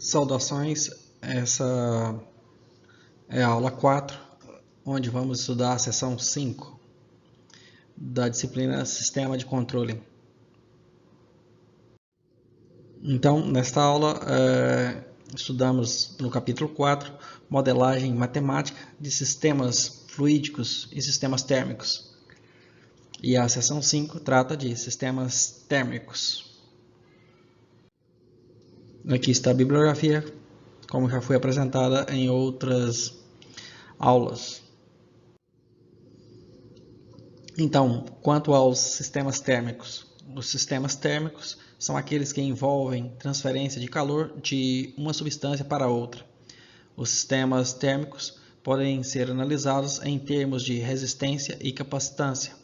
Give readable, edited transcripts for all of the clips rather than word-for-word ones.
Saudações, essa é a aula 4, onde vamos estudar a seção 5 da disciplina Sistema de Controle. Então, nesta aula, estudamos no capítulo 4, modelagem matemática de sistemas fluídicos e sistemas térmicos. E a seção 5 trata de sistemas térmicos. Aqui está a bibliografia, como já foi apresentada em outras aulas. Então, quanto aos sistemas térmicos, os sistemas térmicos são aqueles que envolvem transferência de calor de uma substância para outra. Os sistemas térmicos podem ser analisados em termos de resistência e capacitância.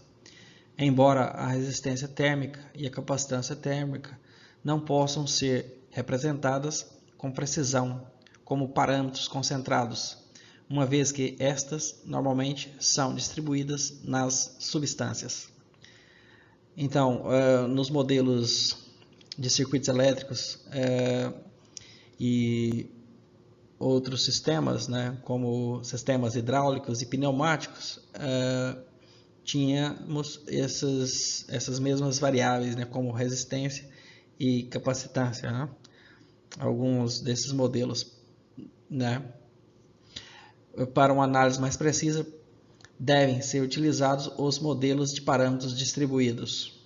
Embora a resistência térmica e a capacitância térmica não possam ser representadas com precisão como parâmetros concentrados, uma vez que estas normalmente são distribuídas nas substâncias. Então, nos modelos de circuitos elétricos e outros sistemas, como sistemas hidráulicos e pneumáticos, tínhamos essas mesmas variáveis, como resistência e capacitância. Alguns desses modelos, para uma análise mais precisa, devem ser utilizados os modelos de parâmetros distribuídos.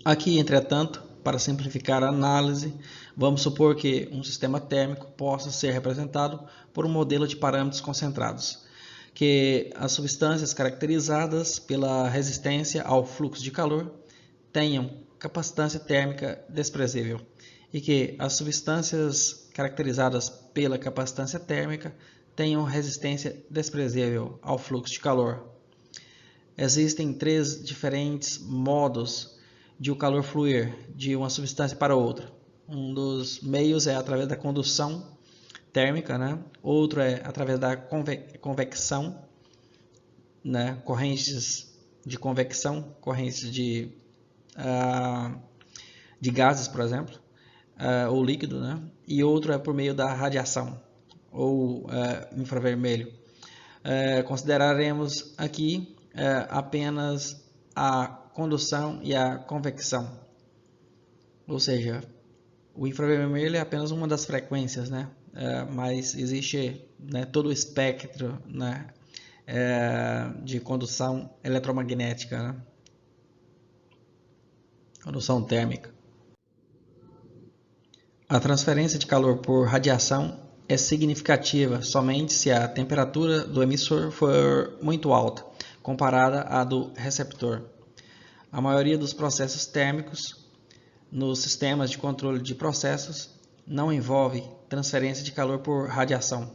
Aqui, entretanto, para simplificar a análise, vamos supor que um sistema térmico possa ser representado por um modelo de parâmetros concentrados, que as substâncias caracterizadas pela resistência ao fluxo de calor tenham capacitância térmica desprezível e que as substâncias caracterizadas pela capacitância térmica tenham resistência desprezível ao fluxo de calor. Existem três diferentes modos de o calor fluir de uma substância para outra. Um dos meios é através da condução térmica, Outro é através da convecção, correntes de convecção, correntes de gases, por exemplo, ou líquido, E outro é por meio da radiação ou infravermelho. Consideraremos aqui apenas a condução e a convecção, ou seja, o infravermelho é apenas uma das frequências, mas existe todo o espectro de condução eletromagnética, condução térmica. A transferência de calor por radiação é significativa somente se a temperatura do emissor for muito alta, comparada à do receptor. A maioria dos processos térmicos nos sistemas de controle de processos não envolve transferência de calor por radiação,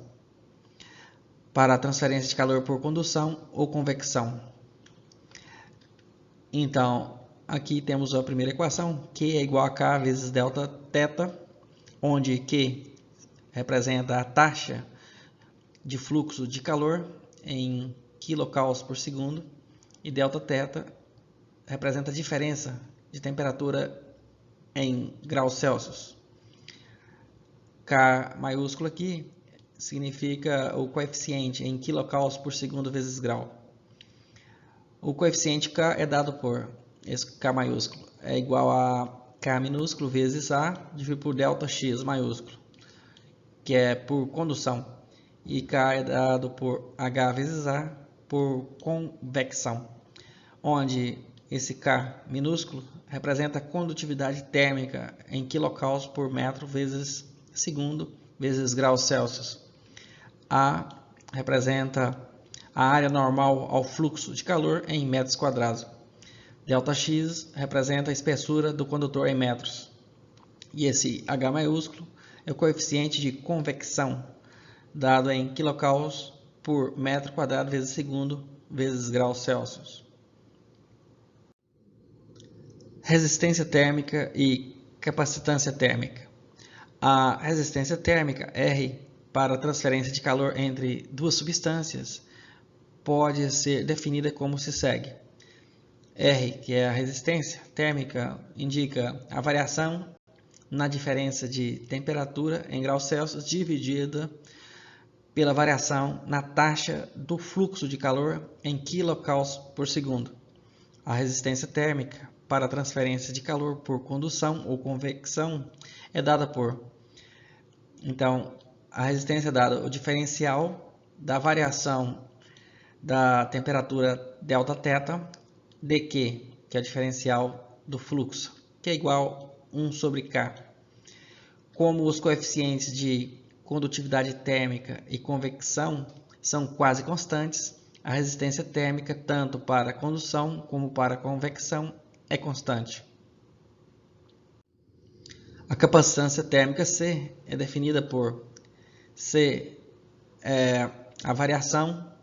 para a transferência de calor por condução ou convecção. Então, aqui temos a primeira equação, Q é igual a K vezes delta θ, onde Q representa a taxa de fluxo de calor em quilocaulos por segundo e delta θ representa a diferença de temperatura em graus Celsius. K maiúsculo aqui significa o coeficiente em quilocaulos por segundo vezes grau. O coeficiente K é dado por esse K maiúsculo, é igual a K minúsculo vezes A dividido por delta X maiúsculo, que é por condução, e K é dado por H vezes A por convecção, onde esse K minúsculo representa a condutividade térmica em quilocaulos por metro vezes segundo vezes graus Celsius. A representa a área normal ao fluxo de calor em metros quadrados. Δx representa a espessura do condutor em metros. E esse H maiúsculo é o coeficiente de convecção, dado em quilocaulos por metro quadrado vezes segundo vezes graus Celsius. Resistência térmica e capacitância térmica. A resistência térmica, R, para a transferência de calor entre duas substâncias, pode ser definida como se segue. R, que é a resistência térmica, indica a variação na diferença de temperatura em graus Celsius dividida pela variação na taxa do fluxo de calor em quilocoulombs por segundo. A resistência térmica para a transferência de calor por condução ou convecção é dada por... Então, a resistência é dada o diferencial da variação da temperatura Δθ, dQ, que é o diferencial do fluxo, que é igual a 1 sobre K. Como os coeficientes de condutividade térmica e convecção são quase constantes, a resistência térmica, tanto para condução como para convecção, é constante. A capacitância térmica C é definida por C a variação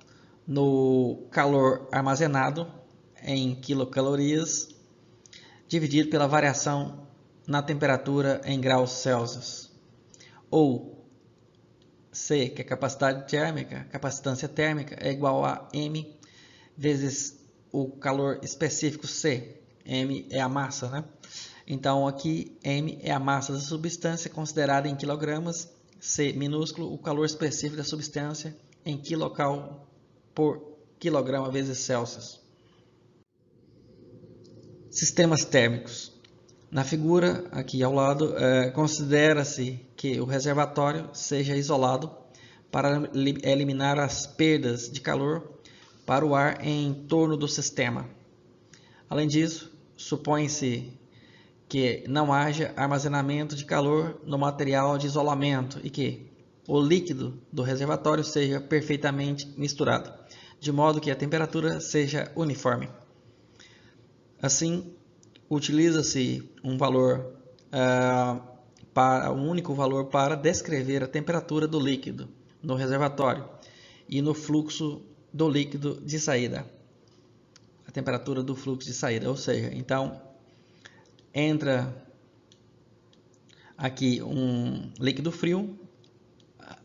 no calor armazenado em quilocalorias dividido pela variação na temperatura em graus Celsius, ou C, que é capacidade térmica, capacitância térmica, é igual a M vezes o calor específico C. M é a massa, né? Então aqui M é a massa da substância considerada em quilogramas, C minúsculo, o calor específico da substância em quilocal por quilograma vezes Celsius. Sistemas térmicos. Na figura aqui ao lado, considera-se que o reservatório seja isolado para eliminar as perdas de calor para o ar em torno do sistema. Além disso, supõe-se que não haja armazenamento de calor no material de isolamento e que o líquido do reservatório seja perfeitamente misturado, de modo que a temperatura seja uniforme. Assim, utiliza-se um único valor para descrever a temperatura do líquido no reservatório e no fluxo do líquido de saída. A temperatura do fluxo de saída, ou seja, então entra aqui um líquido frio,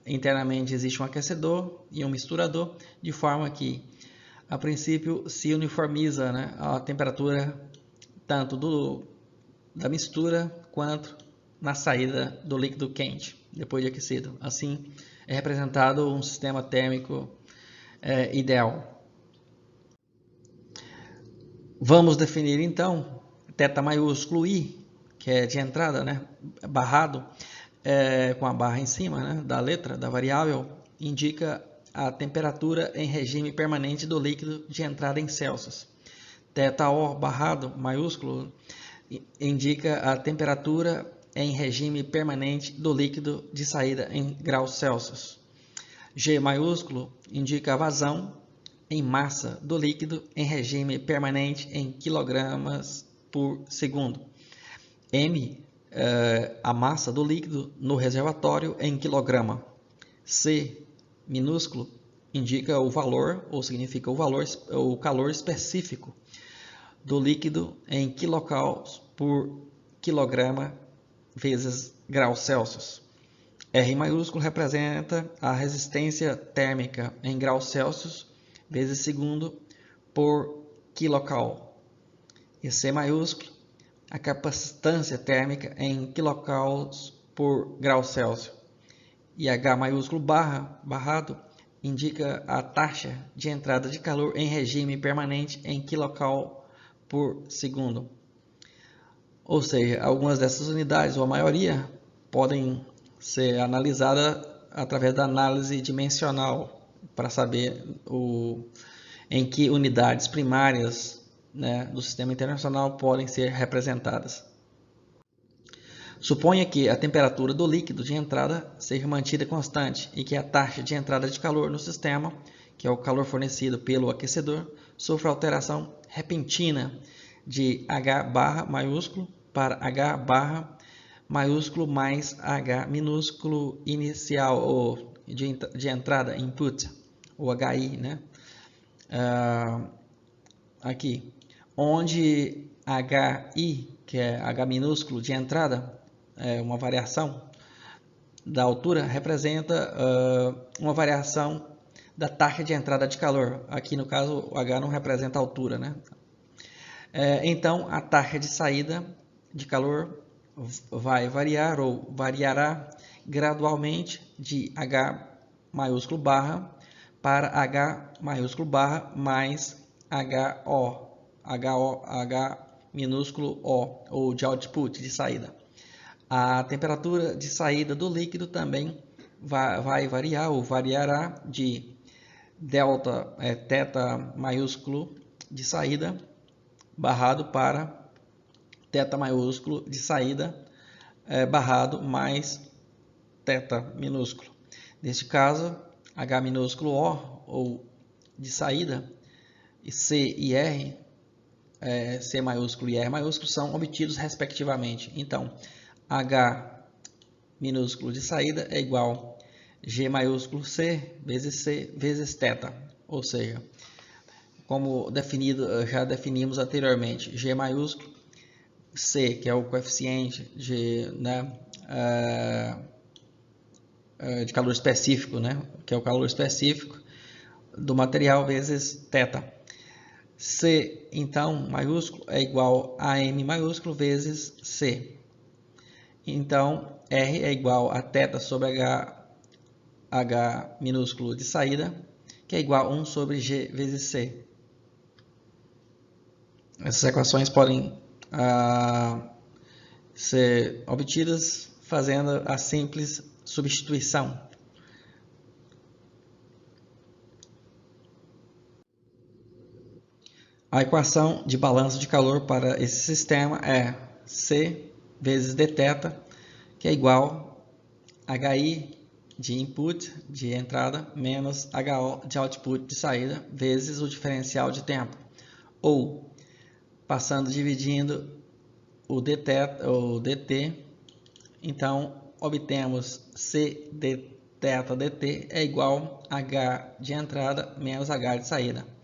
internamente existe um aquecedor e um misturador, de forma que a princípio se uniformiza, né, a temperatura tanto da mistura quanto na saída do líquido quente, depois de aquecido. Assim é representado um sistema térmico ideal. Vamos definir então θ maiúsculo I, que é de entrada, né, barrado, com a barra em cima, né, da letra, da variável, indica a temperatura em regime permanente do líquido de entrada em Celsius. θO barrado maiúsculo indica a temperatura em regime permanente do líquido de saída em graus Celsius. G maiúsculo indica a vazão em massa do líquido em regime permanente em quilogramas por segundo. M, a massa do líquido no reservatório em quilograma. C, minúsculo, indica o valor, ou significa o calor específico do líquido em quilocoulombs por quilograma vezes graus Celsius. R maiúsculo representa a resistência térmica em graus Celsius vezes segundo por quilocoulomb. E C maiúsculo, a capacitância térmica em quilocoulombs por graus Celsius. E H maiúsculo barrado indica a taxa de entrada de calor em regime permanente em quilocoulomb por segundo. Ou seja, algumas dessas unidades, ou a maioria, podem ser analisadas através da análise dimensional para saber em que unidades primárias, né, do sistema internacional podem ser representadas. Suponha que a temperatura do líquido de entrada seja mantida constante e que a taxa de entrada de calor no sistema, que é o calor fornecido pelo aquecedor, sofra alteração repentina de H barra maiúsculo para H barra maiúsculo mais H minúsculo inicial, ou de entrada, input, ou HI, né? Aqui, onde HI, que é H minúsculo de entrada, é uma variação da altura, representa uma variação da taxa de entrada de calor. Aqui no caso o H não representa a altura, né? Então a taxa de saída de calor vai variar ou variará gradualmente de H maiúsculo barra para H maiúsculo barra mais H minúsculo O, ou de output, de saída. A temperatura de saída do líquido também vai variar ou variará de delta, θ maiúsculo de saída, barrado para θ maiúsculo de saída, barrado mais θ minúsculo. Neste caso, H minúsculo O, ou de saída, e C e R, C maiúsculo e R maiúsculo, são obtidos respectivamente. Então, H minúsculo de saída é igual G maiúsculo C vezes θ, ou seja, como definido, já definimos anteriormente, G maiúsculo, C, que é o coeficiente de calor específico, que é o calor específico do material, vezes θ. C, então, maiúsculo, é igual a M maiúsculo vezes C. Então, R é igual a θ sobre H minúsculo de saída, que é igual a 1 sobre G vezes C. Essas equações podem ser obtidas fazendo a simples substituição. A equação de balanço de calor para esse sistema é C vezes dθ, que é igual a HI de input, de entrada, menos HO de output, de saída, vezes o diferencial de tempo. Ou, dividindo o dt, então obtemos C dθ dt é igual a H de entrada menos H de saída.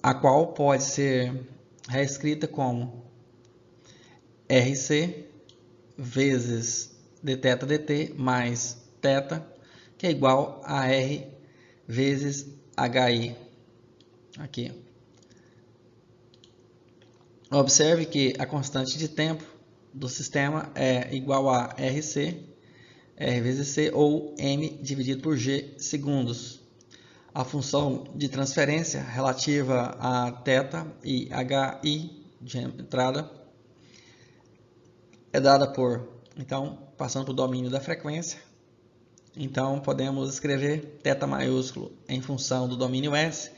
A qual pode ser reescrita como RC vezes dθ dt mais θ, que é igual a R vezes HI. Aqui. Observe que a constante de tempo do sistema é igual a RC, R vezes C, ou M dividido por G segundos. A função de transferência relativa a θ e HI de entrada é dada por, então, passando para o domínio da frequência. Então, podemos escrever θ maiúsculo em função do domínio S,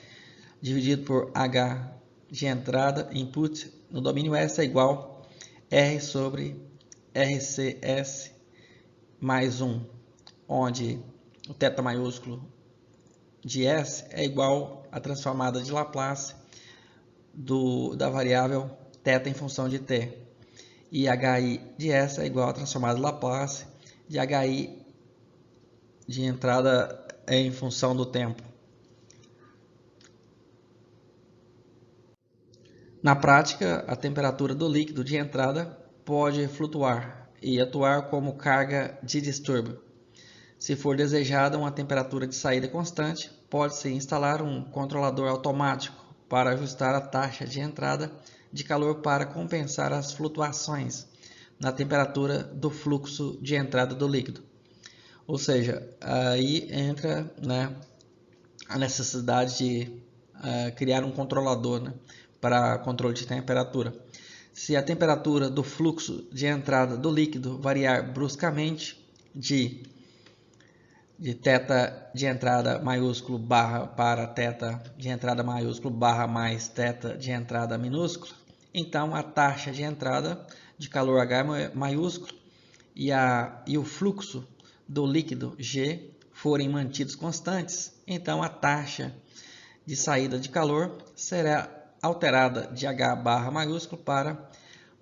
dividido por H de entrada, input, no domínio S é igual a R sobre RCS mais 1, onde o θ maiúsculo de S é igual à transformada de Laplace da variável θ em função de t. E HI de S é igual à transformada de Laplace de HI de entrada em função do tempo. Na prática, a temperatura do líquido de entrada pode flutuar e atuar como carga de distúrbio. Se for desejada uma temperatura de saída constante, pode-se instalar um controlador automático para ajustar a taxa de entrada de calor para compensar as flutuações na temperatura do fluxo de entrada do líquido. Ou seja, aí entra a necessidade de criar um controlador para controle de temperatura. Se a temperatura do fluxo de entrada do líquido variar bruscamente de θ de entrada maiúsculo barra para θ de entrada maiúsculo barra mais θ de entrada minúsculo, então a taxa de entrada de calor H maiúsculo e o fluxo do líquido G forem mantidos constantes, então a taxa de saída de calor será alterada de H barra maiúsculo para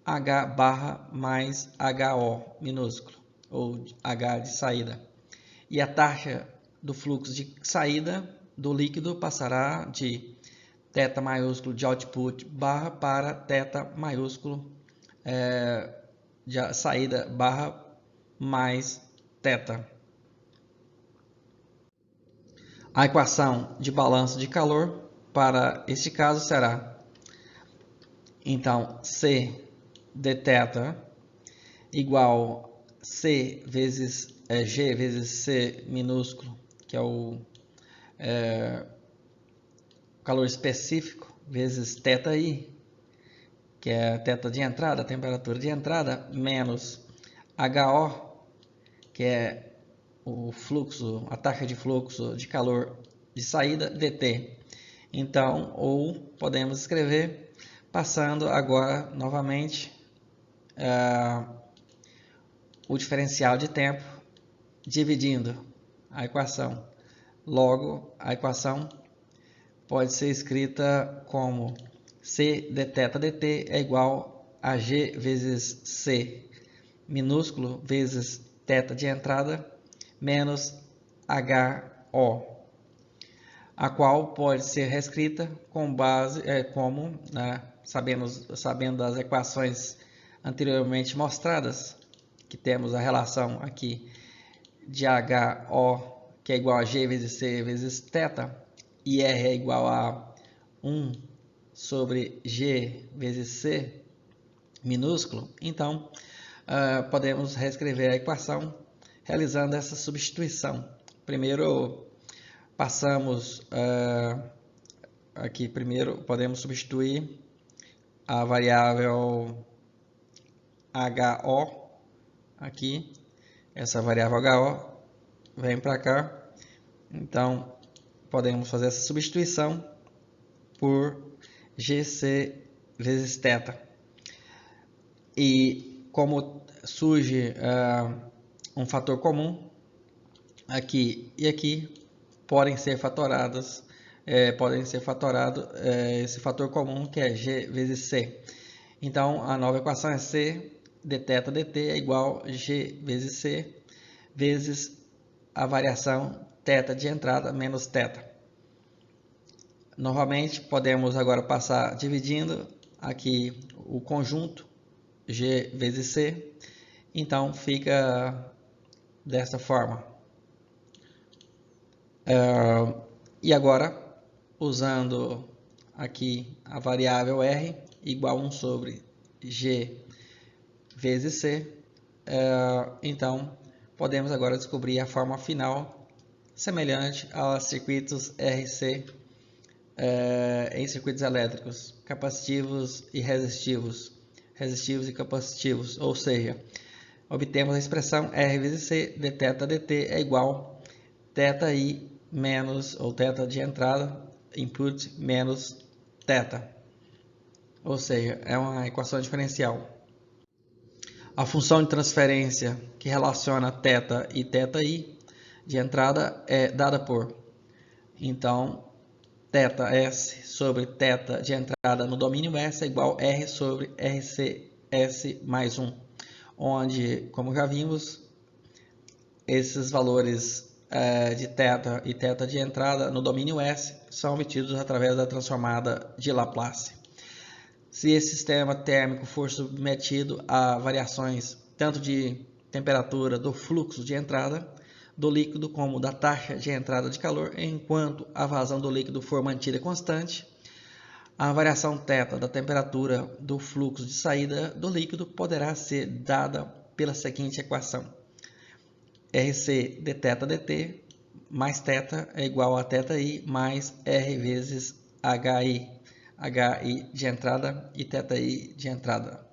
H barra mais HO minúsculo, ou H de saída. E a taxa do fluxo de saída do líquido passará de θ maiúsculo de output barra para θ maiúsculo de saída barra mais θ. A equação de balanço de calor para este caso será, então, C de θ igual C vezes G vezes C minúsculo, que é o calor específico, vezes θi, que é a θ de entrada, a temperatura de entrada, menos HO, que é o fluxo, a taxa de fluxo de calor de saída, dt. Então, ou podemos escrever passando agora novamente o diferencial de tempo dividindo a equação. Logo, a equação pode ser escrita como C de θ dt é igual a G vezes C minúsculo vezes θ de entrada menos HO, a qual pode ser reescrita com base como, sabendo das equações anteriormente mostradas, que temos a relação aqui de HO, que é igual a G vezes C vezes θ, e R é igual a 1 sobre G vezes C minúsculo. Então, podemos reescrever a equação realizando essa substituição. Primeiro, passamos aqui, podemos substituir a variável HO aqui, essa variável HO vem para cá, então podemos fazer essa substituição por GC vezes θ. E como surge um fator comum, aqui e aqui podem ser fatorados esse fator comum, que é G vezes C. Então, a nova equação é C de θ dt é igual a G vezes C vezes a variação θ de entrada menos θ. Novamente, podemos agora passar dividindo aqui o conjunto G vezes C. Então, fica desta forma. E agora, usando aqui a variável R igual a 1 sobre G vezes C, então podemos agora descobrir a forma final semelhante aos circuitos RC em circuitos elétricos, capacitivos e resistivos e capacitivos, ou seja, obtemos a expressão R vezes C de θ dt é igual a θi menos, ou θ de entrada, input, menos θ. Ou seja, é uma equação diferencial. A função de transferência que relaciona θ e θi de entrada é dada por, então, θs sobre θ de entrada no domínio S é igual a R sobre RCS mais 1, onde, como já vimos, esses valores de θ e θ de entrada no domínio S são obtidos através da transformada de Laplace. Se esse sistema térmico for submetido a variações tanto de temperatura do fluxo de entrada do líquido como da taxa de entrada de calor, enquanto a vazão do líquido for mantida constante, a variação θ da temperatura do fluxo de saída do líquido poderá ser dada pela seguinte equação: RC de θ dt mais θ é igual a θi mais R vezes HI de entrada e θi de entrada,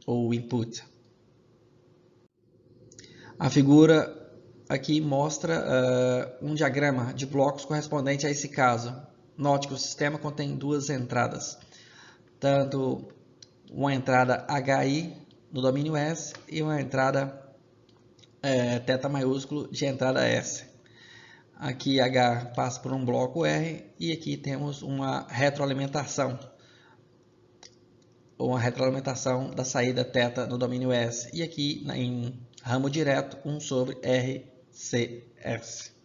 ou input. A figura aqui mostra um diagrama de blocos correspondente a esse caso. Note que o sistema contém duas entradas, tanto uma entrada HI no domínio S e uma entrada θ maiúsculo de entrada S. Aqui H passa por um bloco R e aqui temos uma retroalimentação da saída θ no domínio S. E aqui em ramo direto 1 sobre RCS.